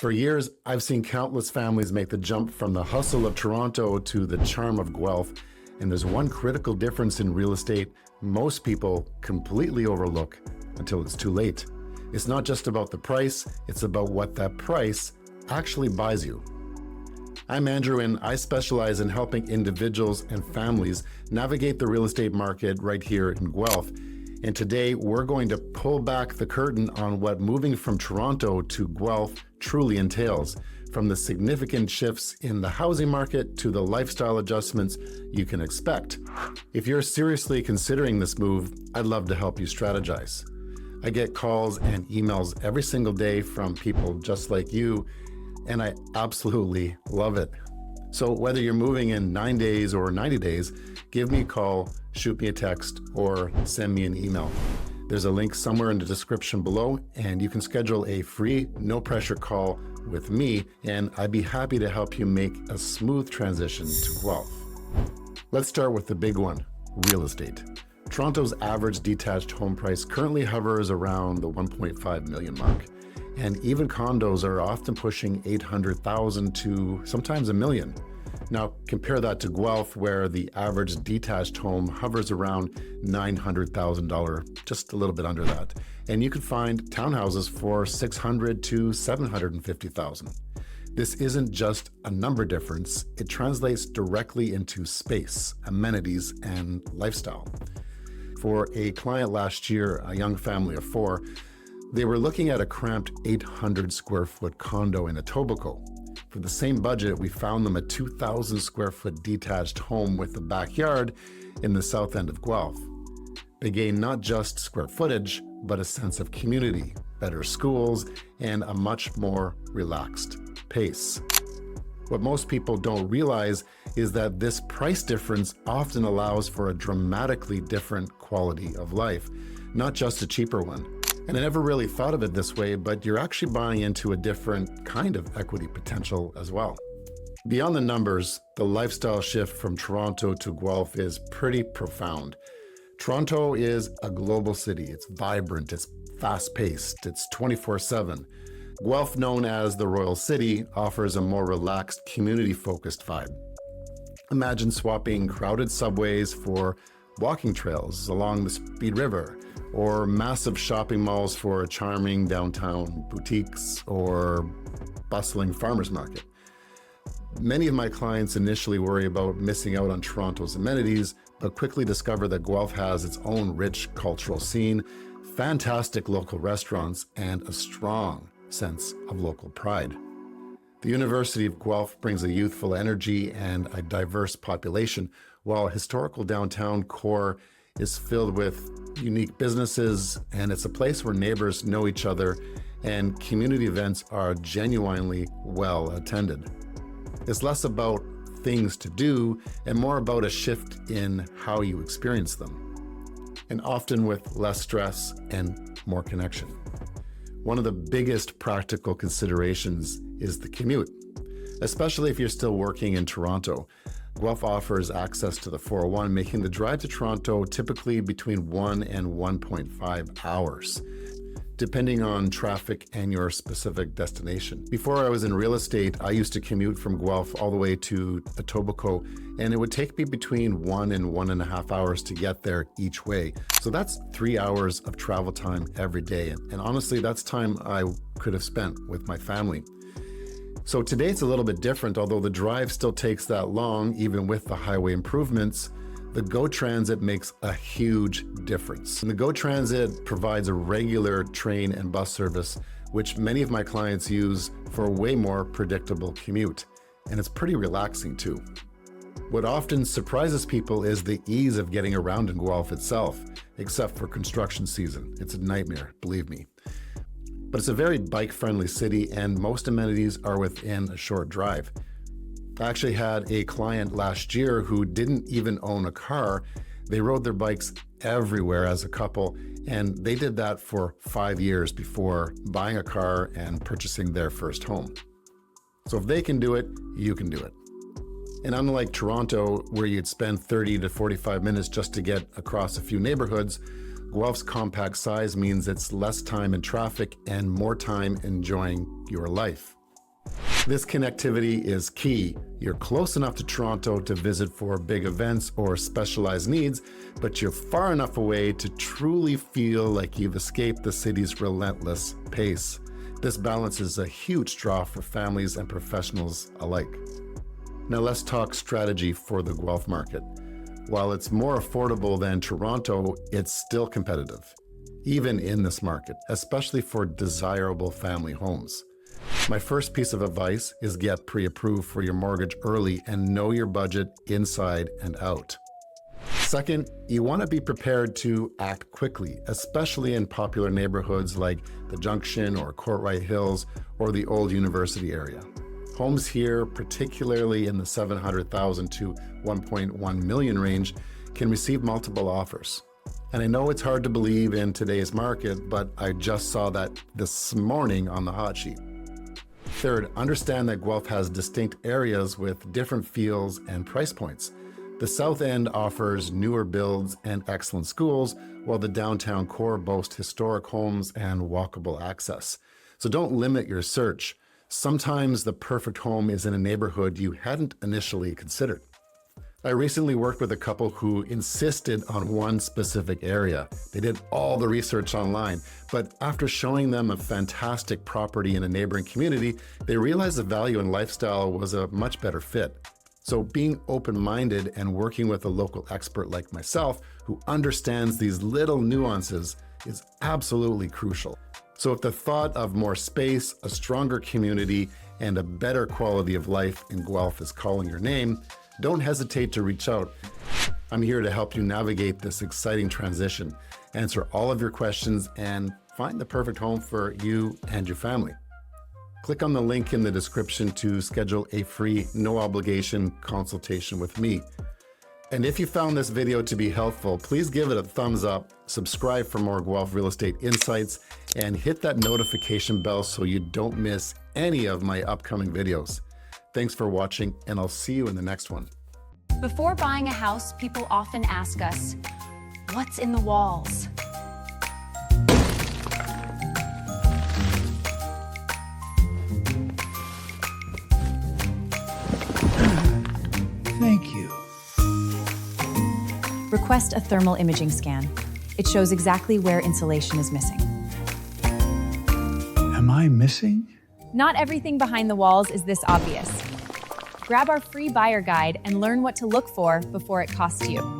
For years, I've seen countless families make the jump from the hustle of Toronto to the charm of Guelph, and there's one critical difference in real estate most people completely overlook until it's too late. It's not just about the price, it's about what that price actually buys you. I'm Andrew, and I specialize in helping individuals and families navigate the real estate market right here in Guelph. And today we're going to pull back the curtain on what moving from Toronto to Guelph truly entails, from the significant shifts in the housing market to the lifestyle adjustments you can expect. If you're seriously considering this move, I'd love to help you strategize. I get calls and emails every single day from people just like you, and I absolutely love it. So whether you're moving in 9 days or 90 days, give me a call, shoot me a text, or send me an email. There's a link somewhere in the description below, and you can schedule a free, no-pressure call with me, and I'd be happy to help you make a smooth transition to Guelph. Let's start with the big one, real estate. Toronto's average detached home price currently hovers around the 1.5 million mark, and even condos are often pushing 800,000 to sometimes $1 million. Now, compare that to Guelph, where the average detached home hovers around $900,000, just a little bit under that. And you can find townhouses for $600,000 to $750,000. This isn't just a number difference, it translates directly into space, amenities, and lifestyle. For a client last year, a young family of 4, they were looking at a cramped 800 square foot condo in Etobicoke. For the same budget, we found them a 2,000 square foot detached home with a backyard in the south end of Guelph. They gained not just square footage, but a sense of community, better schools, and a much more relaxed pace. What most people don't realize is that this price difference often allows for a dramatically different quality of life, not just a cheaper one. And I never really thought of it this way, but you're actually buying into a different kind of equity potential as well. Beyond the numbers, the lifestyle shift from Toronto to Guelph is pretty profound. Toronto is a global city. It's vibrant, it's fast-paced, it's 24/7. Guelph, known as the Royal City, offers a more relaxed, community-focused vibe. Imagine swapping crowded subways for walking trails along the Speed River, or massive shopping malls for charming downtown boutiques or bustling farmers market. Many of my clients initially worry about missing out on Toronto's amenities, but quickly discover that Guelph has its own rich cultural scene, fantastic local restaurants, and a strong sense of local pride. The University of Guelph brings a youthful energy and a diverse population, while historical downtown core is filled with unique businesses, and it's a place where neighbors know each other and community events are genuinely well attended. It's less about things to do and more about a shift in how you experience them, and often with less stress and more connection. One of the biggest practical considerations is the commute, especially if you're still working in Toronto. Guelph offers access to the 401, making the drive to Toronto typically between 1 and 1.5 hours, depending on traffic and your specific destination. Before I was in real estate, I used to commute from Guelph all the way to Etobicoke, and it would take me between 1 and 1.5 hours to get there each way. So that's 3 hours of travel time every day. And honestly, that's time I could have spent with my family. So today it's a little bit different, although the drive still takes that long, even with the highway improvements. The GO Transit makes a huge difference. And the GO Transit provides a regular train and bus service, which many of my clients use for a way more predictable commute. And it's pretty relaxing too. What often surprises people is the ease of getting around in Guelph itself, except for construction season. It's a nightmare, believe me. But it's a very bike-friendly city, and most amenities are within a short drive. I actually had a client last year who didn't even own a car. They rode their bikes everywhere as a couple, and they did that for 5 years before buying a car and purchasing their first home. So if they can do it, you can do it. And unlike Toronto, where you'd spend 30 to 45 minutes just to get across a few neighborhoods, Guelph's compact size means it's less time in traffic and more time enjoying your life. This connectivity is key. You're close enough to Toronto to visit for big events or specialized needs, but you're far enough away to truly feel like you've escaped the city's relentless pace. This balance is a huge draw for families and professionals alike. Now let's talk strategy for the Guelph market. While it's more affordable than Toronto, it's still competitive, even in this market, especially for desirable family homes. My first piece of advice is get pre-approved for your mortgage early and know your budget inside and out. Second, you want to be prepared to act quickly, especially in popular neighborhoods like the Junction or Courtright Hills or the Old University area. Homes here, particularly in the $700,000 to $1.1 million range, can receive multiple offers. And I know it's hard to believe in today's market, but I just saw that this morning on the hot sheet. Third, understand that Guelph has distinct areas with different feels and price points. The South End offers newer builds and excellent schools, while the downtown core boasts historic homes and walkable access. So don't limit your search. Sometimes the perfect home is in a neighborhood you hadn't initially considered. I recently worked with a couple who insisted on one specific area. They did all the research online, but after showing them a fantastic property in a neighboring community, they realized the value and lifestyle was a much better fit. So being open-minded and working with a local expert like myself who understands these little nuances is absolutely crucial. So if the thought of more space, a stronger community, and a better quality of life in Guelph is calling your name, don't hesitate to reach out. I'm here to help you navigate this exciting transition, answer all of your questions, and find the perfect home for you and your family. Click on the link in the description to schedule a free, no obligation consultation with me. And if you found this video to be helpful, please give it a thumbs up, subscribe for more Guelph real estate insights, and hit that notification bell so you don't miss any of my upcoming videos. Thanks for watching, and I'll see you in the next one. Before buying a house, people often ask us, what's in the walls? Thank you. Request a thermal imaging scan. It shows exactly where insulation is missing. Am I missing? Not everything behind the walls is this obvious. Grab our free buyer guide and learn what to look for before it costs you.